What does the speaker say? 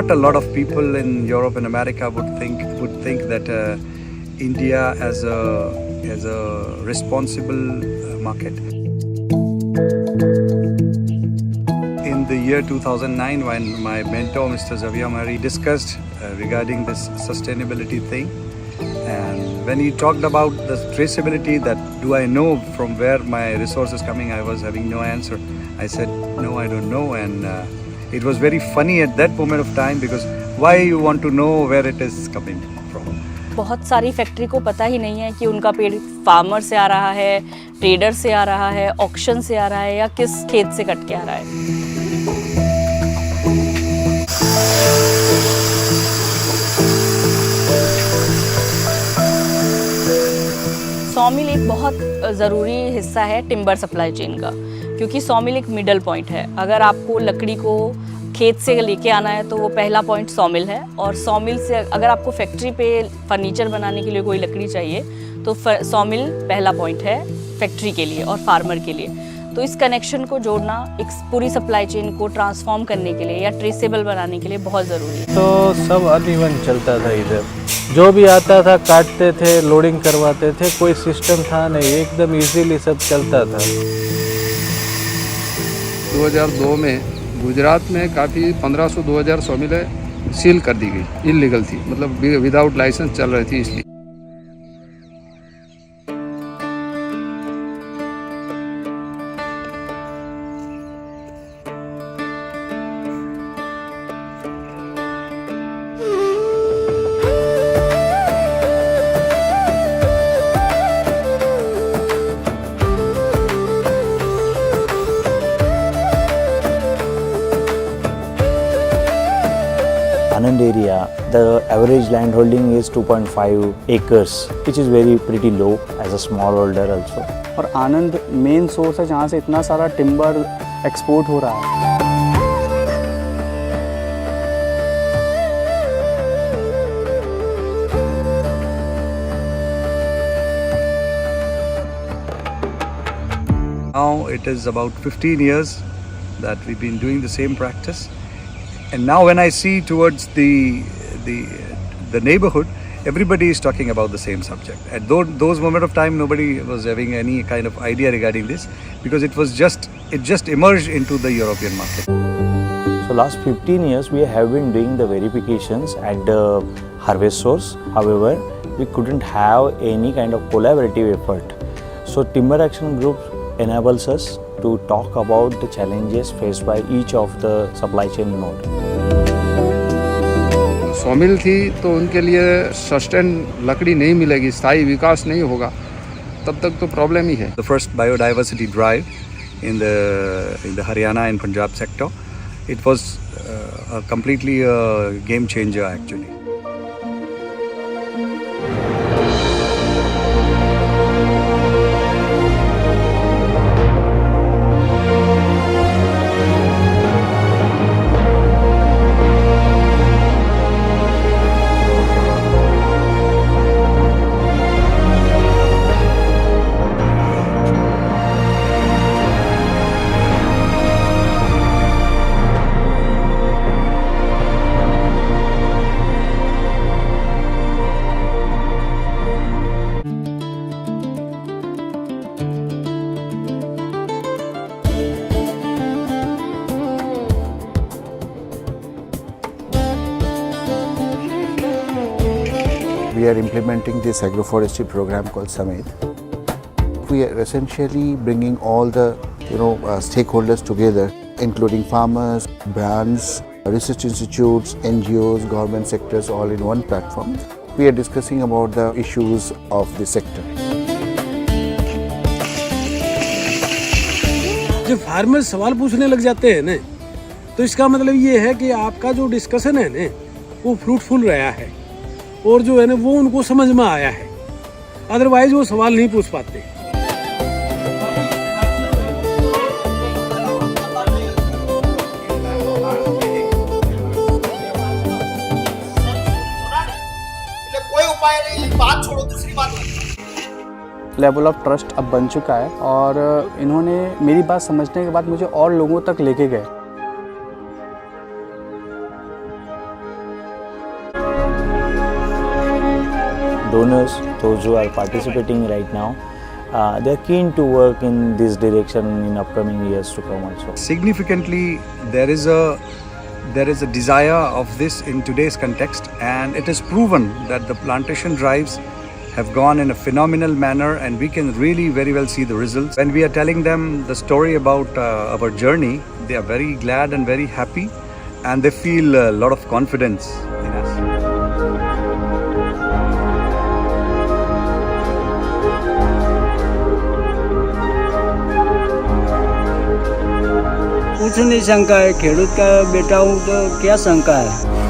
not a lot of people in Europe and America would think that India as a responsible market. In the year 2009, when my mentor, Mr. Xavier Murray, discussed regarding this sustainability thing, and when he talked about the traceability, that do I know from where my resource is coming, I was having no answer. I said, no, I don't know. And it was very funny at that moment of time, because why you want to know where it is coming from? बहुत सारी factory को पता ही नहीं है कि उनका पेड़ farmer से आ रहा है, ट्रेडर से आ रहा है, ऑक्शन से आ रहा है, या किस खेत से कट के आ रहा है। सॉमिल एक बहुत ज़रूरी हिस्सा है टिम्बर सप्लाई चेन का, क्योंकि सॉमिल एक मिडल पॉइंट है। अगर आपको लकड़ी को खेत से लेके आना है तो वो पहला पॉइंट सॉमिल है, और सॉमिल से अगर आपको फैक्ट्री पे फर्नीचर बनाने के लिए कोई लकड़ी चाहिए तो सॉमिल पहला पॉइंट है फैक्ट्री के लिए और फार्मर के लिए। तो इस कनेक्शन को जोड़ना एक पूरी सप्लाई चेन को ट्रांसफॉर्म करने के लिए या ट्रेसेबल बनाने के लिए बहुत ज़रूरी है। तो सब अनइवन चलता था इधर, जो भी आता था काटते थे, लोडिंग करवाते थे, कोई सिस्टम था नहीं, एकदम इजीली सब चलता था। 2002 में गुजरात में काफ़ी 1500-2000 सॉमिलें सील कर दी गई, इलीगल थी, मतलब विदाउट लाइसेंस चल रही थी। इसलिए Anand area, the average land holding is 2.5 acres, which is very pretty low as a small holder also. और आनंद मेन सोर्स है जहाँ से इतना सारा टिम्बर एक्सपोर्ट हो रहा है। Now it is about 15 years that we've been doing the same practice. And now when I see towards the neighborhood, everybody is talking about the same subject. At those moment of time, nobody was having any kind of idea regarding this, because it just emerged into the European market. So last 15 years we have been doing the verifications at the harvest source. However, we couldn't have any kind of collaborative effort. So Timber Action Group enables us to talk about the challenges faced by each of the supply chain node. सॉमिल थी तो उनके लिए sustain लकड़ी नहीं मिलेगी, स्थायी विकास नहीं होगा, तब तक तो प्रॉब्लम ही है। The first biodiversity drive in the Haryana and Punjab sector, it was completely a game changer actually. We are implementing this agroforestry program called Samit. We are essentially bringing all the stakeholders together, including farmers, brands, research institutes, NGOs, government sectors, all in one platform. We are discussing about the issues of the sector. जब farmer सवाल पूछने लग जाते हैं ना, तो इसका मतलब ये है कि आपका जो डिस्कशन है ना, वो फ्रूटफुल रहा है, और जो है ना वो उनको समझ में आया है, अदरवाइज वो सवाल नहीं पूछ पाते। कोई उपाय नहीं, बात छोड़ो, दूसरी बात। लेवल ऑफ ट्रस्ट अब बन चुका है, और इन्होंने मेरी बात समझने के बाद मुझे और लोगों तक लेके गए। donors, those who are participating right now, they are keen to work in this direction in upcoming years to come also. Significantly, there is a desire of this in today's context, and it is proven that the plantation drives have gone in a phenomenal manner, and we can really very well see the results. When we are telling them the story about our journey, they are very glad and very happy, and they feel a lot of confidence in us. कुछ नहीं शंका है, खेडूत का बेटा हूँ तो क्या शंका है।